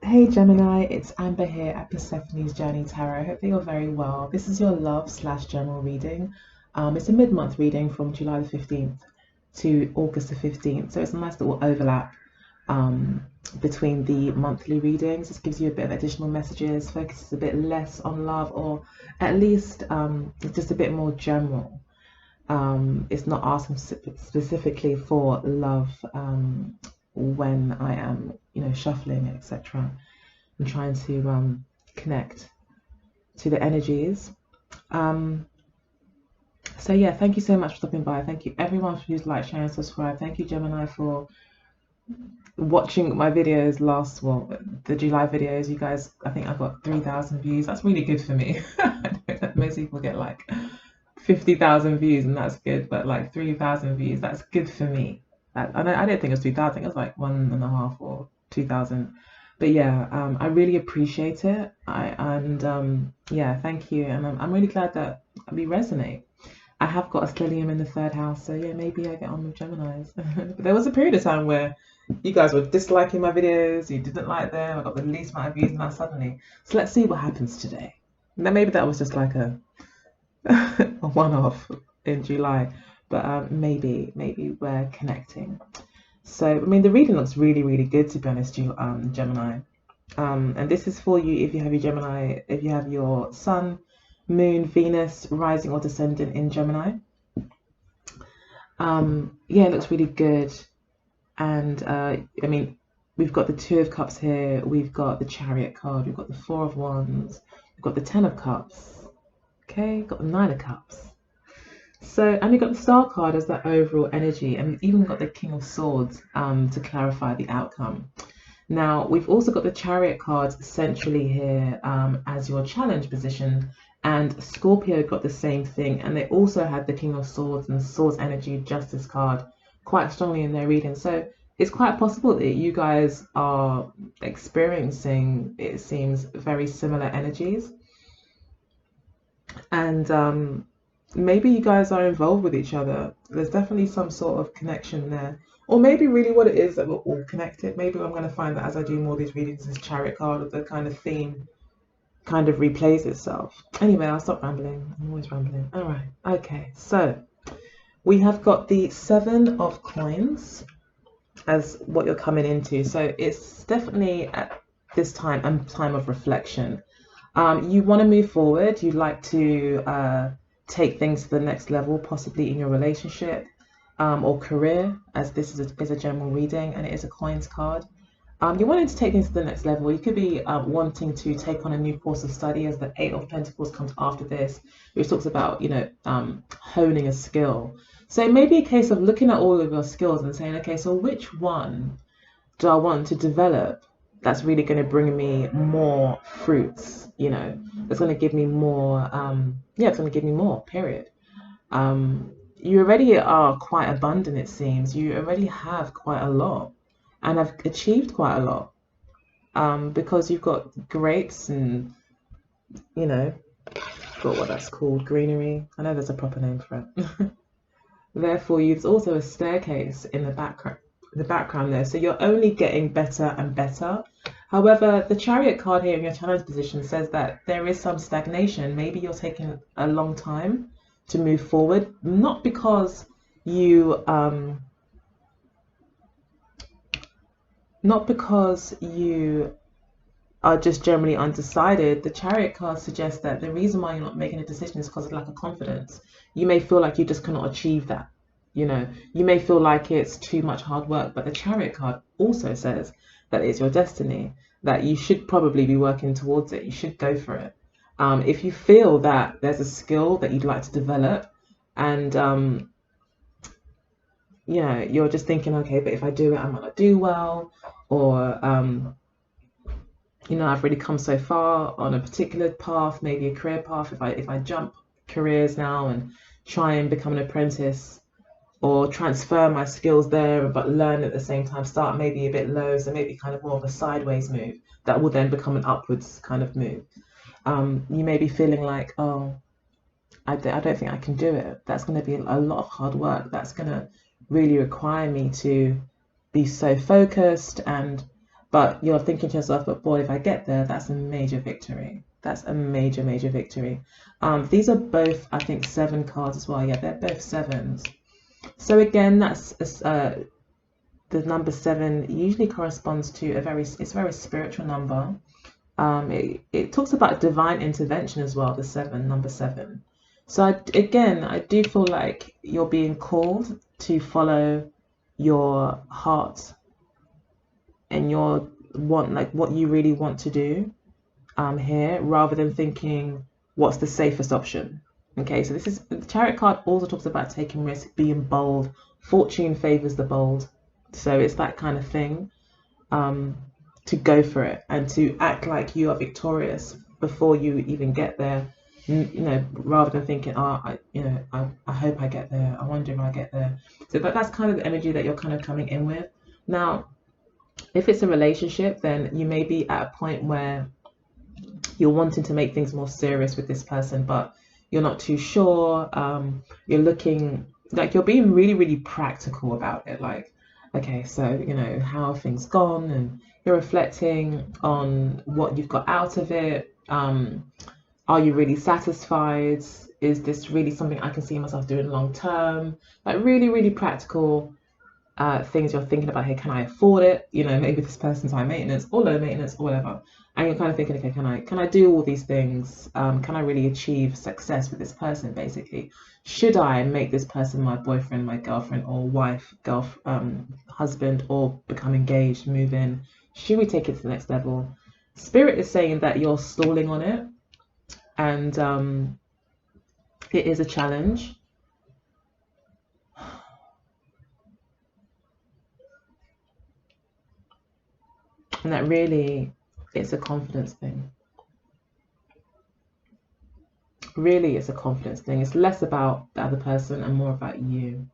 Hey Gemini, it's Amber here at Persephone's Journey Tarot. I hope that you're very well. This is your love/general reading. It's a mid-month reading from July the 15th to August the 15th. So it's a nice little overlap between the monthly readings. This gives you a bit of additional messages, focuses a bit less on love, or at least it's just a bit more general. It's not asking specifically for love when I am, shuffling, etc. and trying to connect to the energies. So yeah, thank you so much for stopping by. Thank you everyone who's liked, sharing, and subscribed. Thank you Gemini for watching my videos the July videos. You guys, I think I got 3,000 views. That's really good for me. I know that most people get like 50,000 views and that's good, but like 3,000 views, that's good for me. I didn't think it was 2,000. I think it was like 1.5 or 2,000. But yeah, I really appreciate it. Yeah, thank you. And I'm really glad that we resonate. I have got a stellium in the 3rd house, so yeah, maybe I get on with Geminis. But there was a period of time where you guys were disliking my videos, you didn't like them, I got the least amount of views now suddenly. So let's see what happens today. Now maybe that was just like a one-off in July, but maybe we're connecting. So I mean, the reading looks really good, to be honest, Gemini. And this is for you if you have your Gemini, if you have your Sun, Moon, Venus, rising or descendant in Gemini. Yeah, it looks really good. And I mean, we've got the 2 of Cups here, we've got the Chariot card, we've got the 4 of Wands, we've got the 10 of Cups, okay, got the 9 of Cups. So, and we've got the Star card as that overall energy, and we've even got the King of Swords to clarify the outcome. Now, we've also got the Chariot card centrally here as your challenge position, and Scorpio got the same thing, and they also had the King of Swords and Swords energy Justice card quite strongly in their reading. So it's quite possible that you guys are experiencing, it seems, very similar energies. And maybe you guys are involved with each other. There's definitely some sort of connection there. Or maybe really what it is that we're all connected. Maybe I'm going to find that as I do more of these readings, this Chariot card, the kind of theme kind of replays itself. Anyway, I'll stop rambling. I'm always rambling. All right. Okay. So we have got the 7 of Coins as what you're coming into. So it's definitely at this time a time of reflection. You want to move forward. You'd like to take things to the next level, possibly in your relationship or career, as this is a general reading and it is a Coins card. You're wanting to take things to the next level. You could be wanting to take on a new course of study, as the 8 of Pentacles comes after this, which talks about, honing a skill. So it may be a case of looking at all of your skills and saying, okay, so which one do I want to develop that's really going to bring me more fruits, that's going to give me more, it's going to give me more, period. You already are quite abundant, it seems. You already have quite a lot and have achieved quite a lot because you've got grapes and, got what that's called, greenery. I know there's a proper name for it. Therefore, there's also a staircase in the background there. So you're only getting better and better. However, the Chariot card here in your challenge position says that there is some stagnation. Maybe you're taking a long time to move forward, not because you are just generally undecided. The Chariot card suggests that the reason why you're not making a decision is because of lack of confidence. You may feel like you just cannot achieve that. You may feel like it's too much hard work, but the Chariot card also says that it's your destiny, that you should probably be working towards it. You should go for it. If you feel that there's a skill that you'd like to develop and you're just thinking, okay, but if I do it, I might not do well, or I've really come so far on a particular path, maybe a career path. If I jump careers now and try and become an apprentice or transfer my skills there, but learn at the same time, start maybe a bit low, so maybe kind of more of a sideways move that will then become an upwards kind of move. You may be feeling like, oh, I don't think I can do it. That's going to be a lot of hard work. That's going to really require me to be so focused and But you're thinking to yourself, but boy, if I get there, that's a major victory. That's a major, major victory. These are both, I think, 7 cards as well. Yeah, they're both 7s. So again, that's the number 7 usually corresponds to it's a very spiritual number. It talks about divine intervention as well, number 7. So I do feel like you're being called to follow your heart and your what you really want to do here, rather than thinking what's the safest option. Okay, so this is the Chariot card also talks about taking risk, being bold. Fortune favors the bold, so it's that kind of thing. To go for it and to act like you are victorious before you even get there, rather than thinking, I hope I get there, I wonder if I get there. So that's kind of the energy that you're kind of coming in with. Now, if it's a relationship, then you may be at a point where you're wanting to make things more serious with this person, but you're not too sure. You're looking like you're being really, really practical about it. Like, okay, so, how have things gone? And you're reflecting on what you've got out of it. Are you really satisfied? Is this really something I can see myself doing long term? Like really, really practical things you're thinking about here. Can I afford it? Maybe this person's high maintenance or low maintenance or whatever. And you're kind of thinking, okay, can I do all these things? Can I really achieve success with this person, basically? Should I make this person my boyfriend, my girlfriend, or wife, husband, or become engaged, move in? Should we take it to the next level? Spirit is saying that you're stalling on it, and it is a challenge. And that really, it's a confidence thing. Really, it's a confidence thing. It's less about the other person and more about you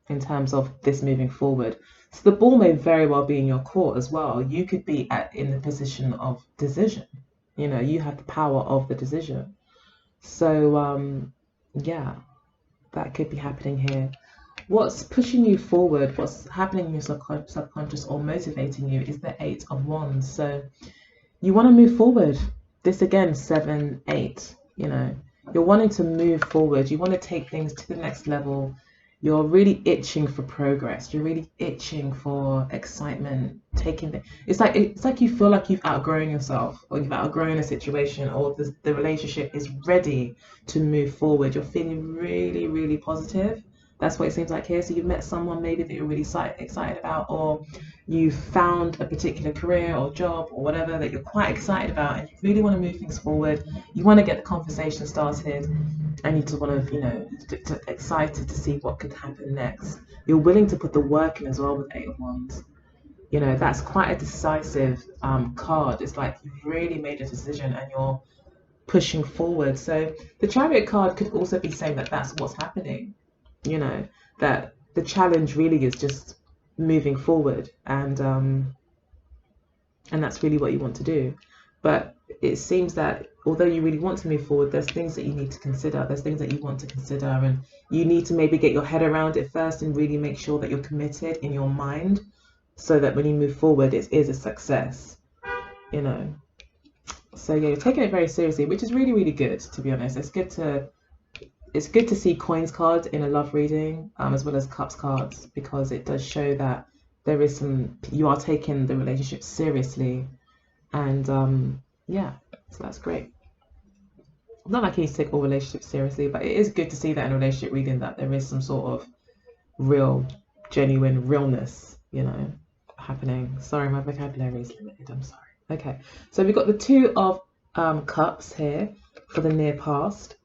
in terms of this moving forward. So the ball may very well be in your court as well. You could be in the position of decision. You have the power of the decision. So, yeah, that could be happening here. What's pushing you forward, what's happening in your subconscious or motivating you is the 8 of Wands. So you want to move forward. This again, 7, 8, you're wanting to move forward. You want to take things to the next level. You're really itching for progress. You're really itching for excitement. It's like you feel like you've outgrown yourself, or you've outgrown a situation, or the relationship is ready to move forward. You're feeling really, really positive. That's what it seems like here. So you've met someone maybe that you're really excited about, or you found a particular career or job or whatever that you're quite excited about, and you really want to move things forward. You want to get the conversation started, and you just want to, excited to see what could happen next. You're willing to put the work in as well with 8 of Wands. That's quite a decisive card. It's like you've really made a decision and you're pushing forward. So the Chariot card could also be saying that that's what's happening. That the challenge really is just moving forward, and that's really what you want to do. But it seems that although you really want to move forward, there's things that you need to consider. There's things that you want to consider, and you need to maybe get your head around it first and really make sure that you're committed in your mind, so that when you move forward, it is a success. So yeah, you're taking it very seriously, which is really, really good, to be honest. It's good to see coins cards in a love reading, as well as cups cards, because it does show that you are taking the relationship seriously, and yeah, so that's great. Not like you need to take all relationships seriously, but it is good to see that in a relationship reading that there is some sort of real, genuine realness, happening. Sorry, my vocabulary is limited. I'm sorry. Okay, so we've got the 2 of Cups here for the near past.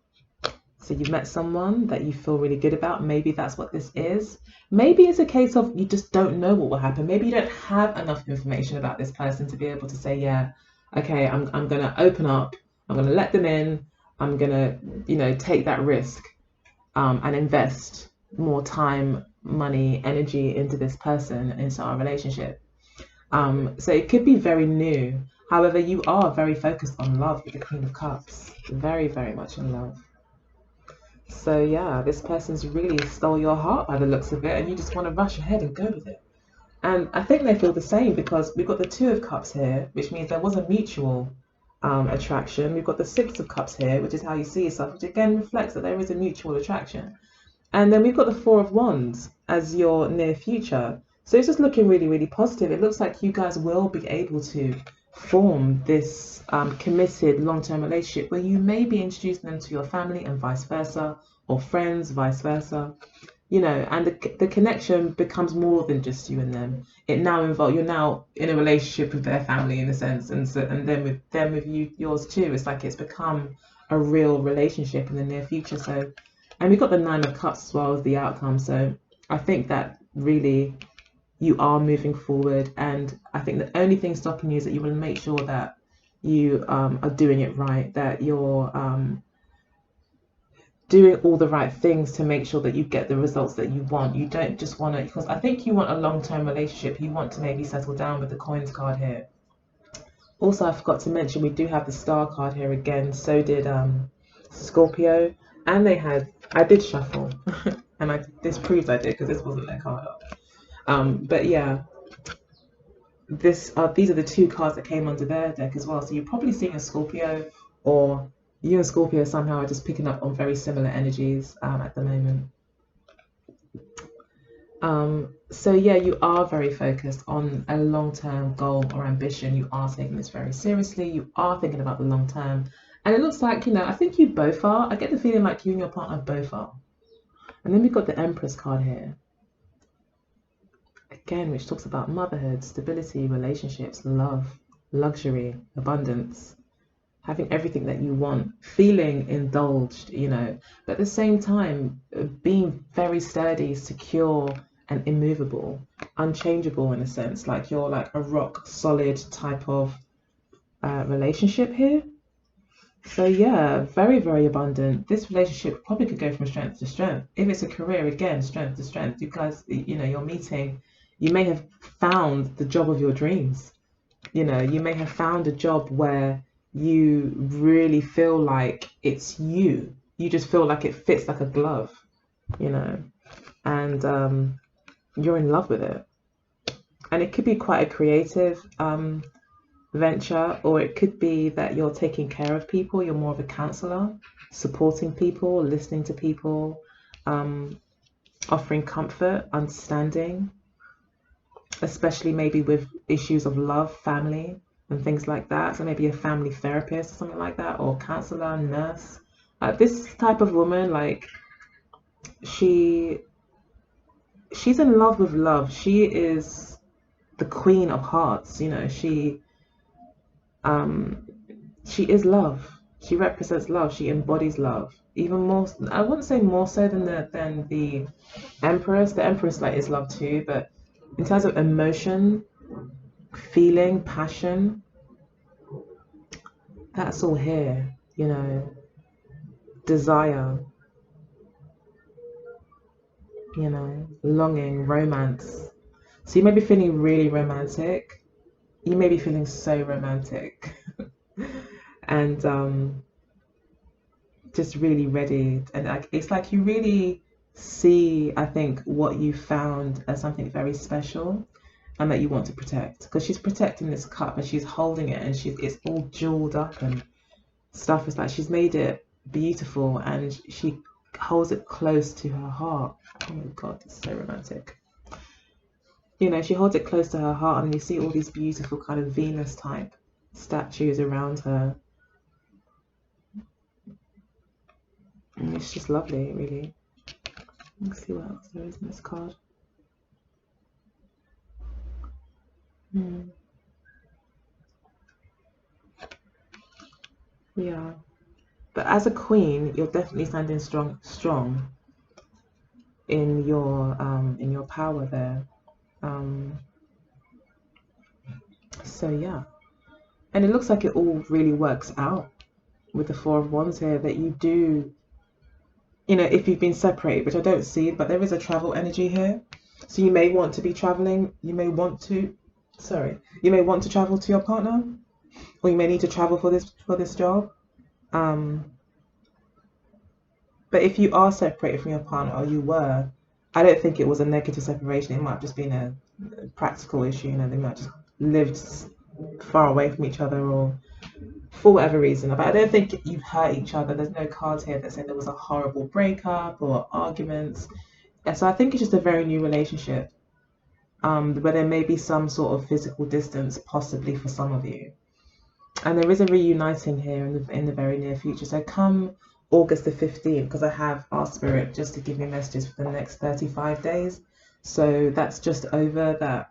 So you've met someone that you feel really good about. Maybe that's what this is. Maybe it's a case of you just don't know what will happen. Maybe you don't have enough information about this person to be able to say, yeah, okay, I'm going to open up. I'm going to let them in. I'm going to, take that risk and invest more time, money, energy into this person, into our relationship. So it could be very new. However, you are very focused on love with the Queen of Cups. Very, very much in love. So yeah, this person's really stole your heart by the looks of it, and you just want to rush ahead and go with it. And I think they feel the same because we've got the Two of Cups here, which means there was a mutual attraction. We've got the Six of Cups here, which is how you see yourself, which again reflects that there is a mutual attraction. And then we've got the Four of Wands as your near future. So it's just looking really, really positive. It looks like you guys will be able to form this committed long-term relationship where you may be introducing them to your family and vice versa, or friends, vice versa. And the connection becomes more than just you and them. It now involves, you're now in a relationship with their family in a sense, and then with them, with yours too. It's like it's become a real relationship in the near future. So, and we've got the Nine of Cups as well as the outcome. So I think that really you are moving forward, and I think the only thing stopping you is that you want to make sure that you are doing it right, that you're doing all the right things to make sure that you get the results that you want. You don't just want to, because I think you want a long-term relationship. You want to maybe settle down with the Coins card here. Also, I forgot to mention we do have the Star card here again. So did Scorpio, and I did shuffle, and this proves I did because this wasn't their card. But yeah, these are the two cards that came under their deck as well. So you're probably seeing a Scorpio, or you and Scorpio somehow are just picking up on very similar energies at the moment. So yeah, you are very focused on a long-term goal or ambition. You are taking this very seriously. You are thinking about the long term. And it looks like, I think you both are. I get the feeling like you and your partner both are. And then we've got the Empress card here. Again, which talks about motherhood, stability, relationships, love, luxury, abundance, having everything that you want, feeling indulged, but at the same time, being very sturdy, secure, and immovable, unchangeable in a sense, like you're like a rock solid type of relationship here. So yeah, very, very abundant. This relationship probably could go from strength to strength. If it's a career, again, strength to strength. You guys, you're meeting, you may have found the job of your dreams. You may have found a job where you really feel like it's you. You just feel like it fits like a glove, and you're in love with it. And it could be quite a creative venture, or it could be that you're taking care of people. You're more of a counselor, supporting people, listening to people, offering comfort, understanding, especially maybe with issues of love, family, and things like that. So maybe a family therapist or something like that, or counselor, nurse. This type of woman, like she's in love with love. She is the queen of hearts. She is love. She represents love. She embodies love. Even more, I wouldn't say more so than the Empress. The Empress is love too, but in terms of emotion, feeling, passion, that's all here. Desire, longing, romance. So you may be feeling really romantic. You may be feeling so romantic. And just really ready. And it's like you really see, I think, what you found as something very special and that you want to protect. Because she's protecting this cup and she's holding it, and it's all jeweled up and stuff. It's like she's made it beautiful and she holds it close to her heart. Oh my God, it's so romantic. She holds it close to her heart, and you see all these beautiful kind of Venus type statues around her. And it's just lovely, really. Let's see what else there is in this card. Yeah. But as a queen, you're definitely standing strong in your power there. So yeah. And it looks like it all really works out with the Four of Wands here, that you do, if you've been separated, which I don't see, but there is a travel energy here. So you may want to be traveling. You may want to travel to your partner, or you may need to travel for this job. But if you are separated from your partner, or you were, I don't think it was a negative separation. It might have just been practical issue. You know, they might just lived far away from each other, or for whatever reason. But I don't think you've hurt each other. There's no cards here that say there was a horrible breakup or arguments. Yeah, so I think it's just a very new relationship, where there may be some sort of physical distance, possibly for some of you. And there is a reuniting here in the very near future. So come August the 15th, because I have asked Spirit just to give me messages for the next 35 days. So that's just over that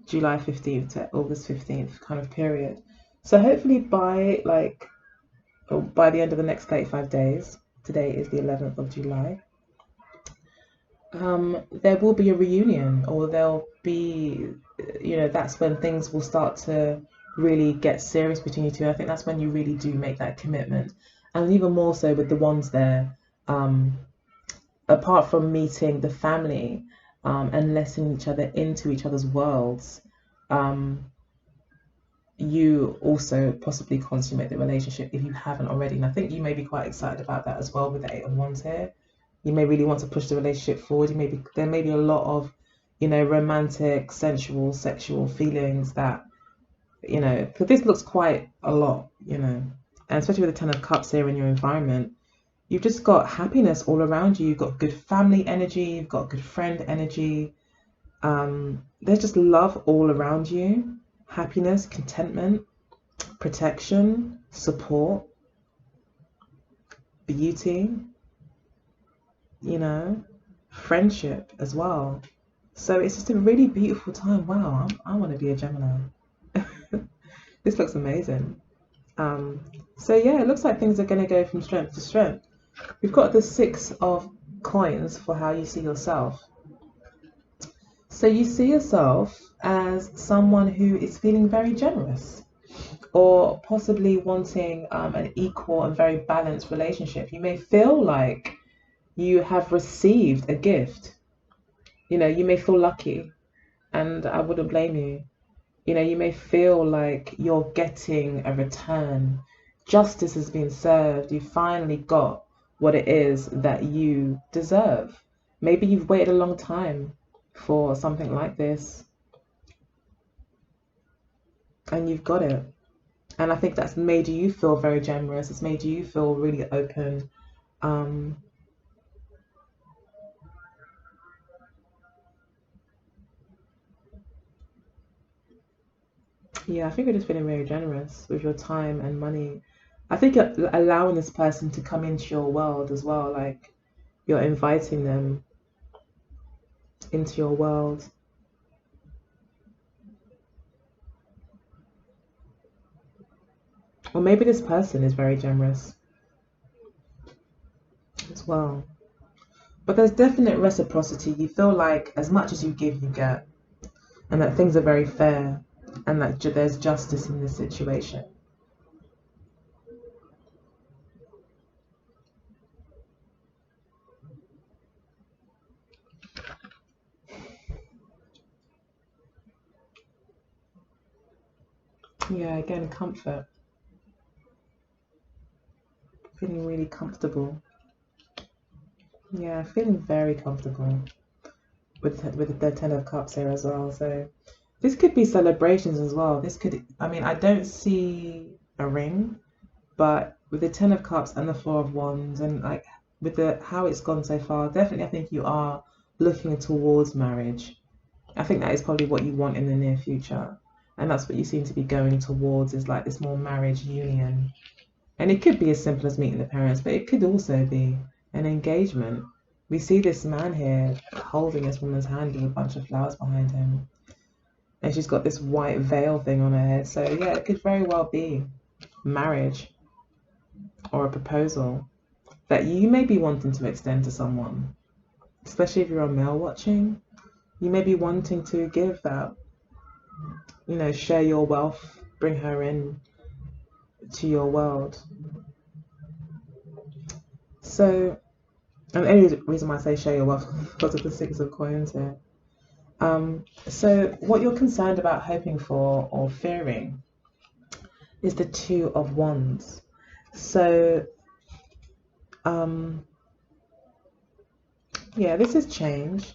July 15th to August 15th kind of period. So hopefully by the end of the next 35 days, today is the 11th of July, there will be a reunion, or there'll be, you know, that's when things will start to really get serious between you two. I think that's when you really do make that commitment. And even more so with the ones there, apart from meeting the family and letting each other into each other's worlds, you also possibly consummate the relationship if you haven't already. And I think you may be quite excited about that as well with the 8 of Wands here. You may really want to push the relationship forward. There may be a lot of, you know, romantic, sensual, sexual feelings that, you know, because this looks quite a lot, you know, and especially with the 10 of Cups here in your environment, you've just got happiness all around you. You've got good family energy. You've got good friend energy. There's just love all around you. Happiness, contentment, protection, support, beauty, you know, friendship as well. So it's just a really beautiful time. Wow, I want to be a Gemini. This looks amazing. So yeah, it looks like things are going to go from strength to strength. We've got the 6 of Coins for how you see yourself. So you see yourself as someone who is feeling very generous, or possibly wanting an equal and very balanced relationship. You may feel like you have received a gift. You know, you may feel lucky, and I wouldn't blame you. You know, you may feel like you're getting a return. Justice has been served. You finally got what it is that you deserve. Maybe you've waited a long time for something like this, and you've got it. And I think that's made you feel very generous. It's made you feel really open. Yeah, I think you're just feeling very generous with your time and money. I think you're allowing this person to come into your world as well. Like, you're inviting them into your world. Or maybe this person is very generous as well. But there's definite reciprocity. You feel like as much as you give, you get. And that things are very fair. And that there's justice in this situation. Yeah, again, comfort. Feeling really comfortable. Yeah, feeling very comfortable with the 10 of Cups here as well. So this could be celebrations as well. This could, I mean, I don't see a ring, but with the 10 of Cups and the 4 of Wands, and like with the how it's gone so far, definitely I think you are looking towards marriage. I think that is probably what you want in the near future. And that's what you seem to be going towards, is like this more marriage union. And it could be as simple as meeting the parents, but it could also be an engagement. We see this man here holding this woman's hand with a bunch of flowers behind him. And she's got this white veil thing on her head. So yeah, it could very well be marriage or a proposal that you may be wanting to extend to someone. Especially if you're a male watching, you may be wanting to give that, you know, share your wealth, bring her in to your world. So, and the only reason why I say share your wealth because of the 6 of Coins here. So what you're concerned about, hoping for, or fearing is the 2 of Wands. So, yeah, this is change.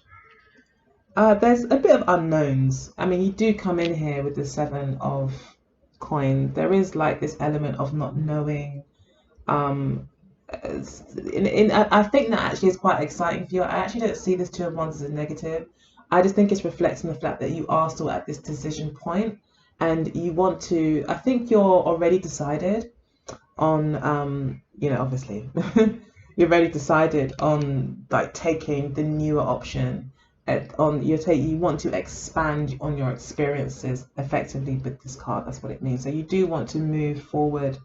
There's a bit of unknowns. I mean, you do come in here with the Seven of Coin. There is like this element of not knowing. Um, I think that actually is quite exciting for you. I actually don't see this Two of Wands as a negative. I just think it's reflecting the fact that you are still at this decision point and you want to, I think you're already decided on, obviously, you've already decided on like taking the newer option. You want to expand on your experiences effectively with this card. That's what it means. So you do want to move forward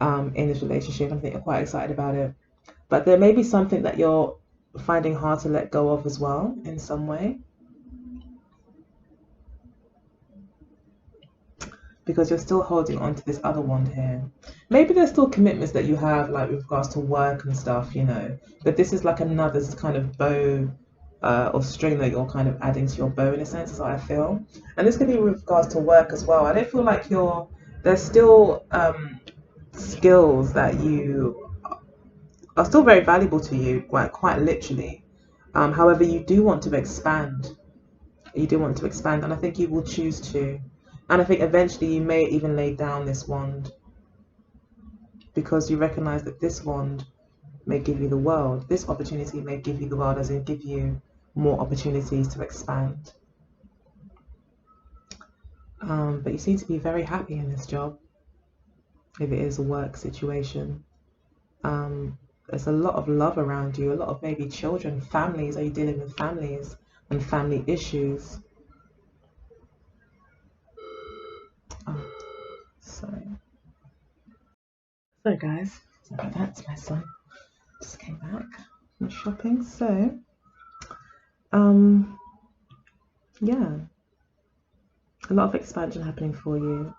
in this relationship. I think you're quite excited about it. But there may be something that you're finding hard to let go of as well in some way, because you're still holding on to this other wand here. Maybe there's still commitments that you have, like with regards to work and stuff, but this is like another kind of bow or string that you're kind of adding to your bow in a sense, is how I feel. And this could be with regards to work as well. I don't feel like there's still skills that you are still very valuable to you, quite literally. However, you do want to expand. You do want to expand, and I think you will choose to. And I think eventually you may even lay down this wand because you recognize that this wand may give you the world. This opportunity may give you the world, as in give you more opportunities to expand. But you seem to be very happy in this job, if it is a work situation. There's a lot of love around you, a lot of maybe children, families. Are you dealing with families and family issues? Oh, sorry. So guys, sorry about that, it's my son. Just came back from shopping. So, yeah, a lot of expansion happening for you.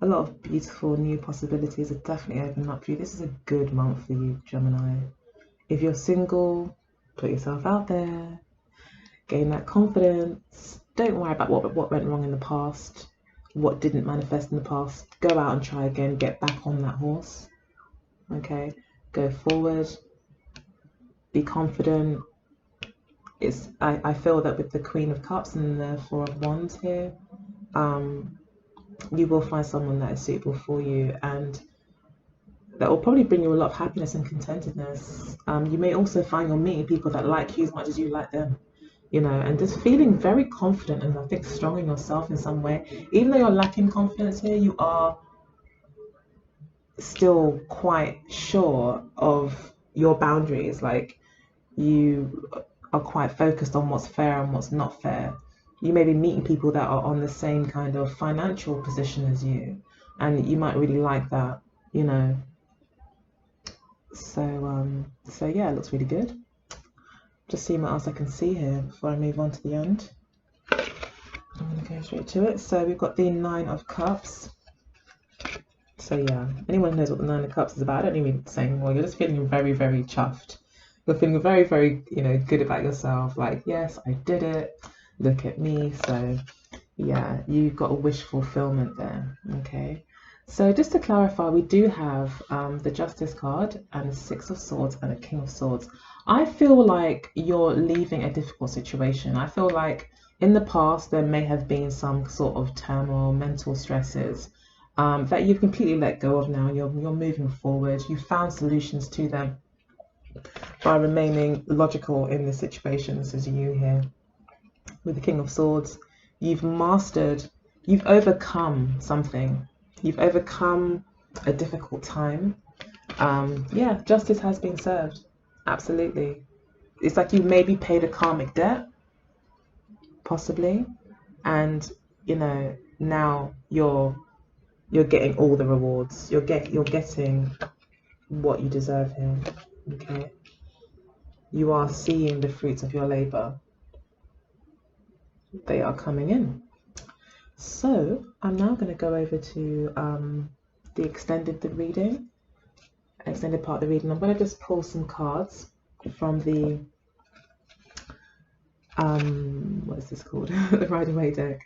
A lot of beautiful new possibilities are definitely opening up for you. This is a good month for you, Gemini. If you're single, put yourself out there, gain that confidence. Don't worry about what went wrong in the past, what didn't manifest in the past. Go out and try again, get back on that horse. Okay, go forward, be confident. I feel that with the Queen of Cups and the Four of Wands here, you will find someone that is suitable for you and that will probably bring you a lot of happiness and contentedness. You may also find you're meeting people that like you as much as you like them, and just feeling very confident and I think strong in yourself in some way. Even though you're lacking confidence here, you are still quite sure of your boundaries. Like, you are quite focused on what's fair and what's not fair. You may be meeting people that are on the same kind of financial position as you, and you might really like that, So yeah, it looks really good. Just seeing what else I can see here before I move on to the end. I'm going to go straight to it. So we've got the Nine of Cups. So yeah, anyone who knows what the Nine of Cups is about, I don't even say anymore. You're just feeling very, very chuffed. You're feeling very, very, good about yourself. Like, yes, I did it. Look at me. So yeah, you've got a wish fulfillment there. Okay. So just to clarify, we do have the Justice card and the Six of Swords and the King of Swords. I feel like you're leaving a difficult situation. I feel like in the past there may have been some sort of turmoil, mental stresses that you've completely let go of now. You're moving forward. You found solutions to them by remaining logical in the situation. This is you here with the King of Swords. You've overcome something. You've overcome a difficult time. Yeah, justice has been served. Absolutely. It's like you maybe paid a karmic debt, possibly, and now you're getting all the rewards. You're getting what you deserve here. Okay. You are seeing the fruits of your labor. They are coming in. So I'm now going to go over to the extended part of the reading. I'm going to just pull some cards from the what is this called? The Rider-Waite deck,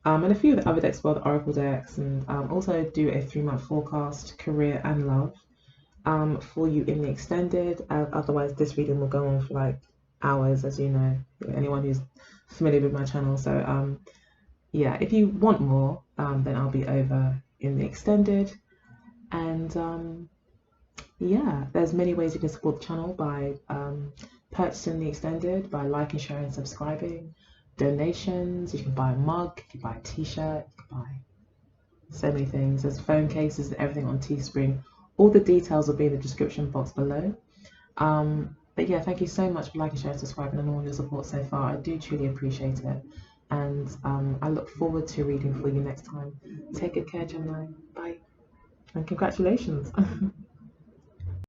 and a few of the other decks, well, the Oracle decks, and also do a 3-month forecast, career and love, for you in the extended. Otherwise, this reading will go on for like hours, as you know, anyone who's familiar with my channel. So yeah, if you want more, then I'll be over in the extended. And yeah, there's many ways you can support the channel by purchasing the extended, by liking, sharing, subscribing, donations. You can buy a mug, you can buy a t-shirt, you can buy so many things. There's phone cases and everything on Teespring. All the details will be in the description box below. But yeah, thank you so much for liking, sharing, subscribing, and all your support so far. I do truly appreciate it. And I look forward to reading for you next time. Take good care, Gemini. Bye. And congratulations.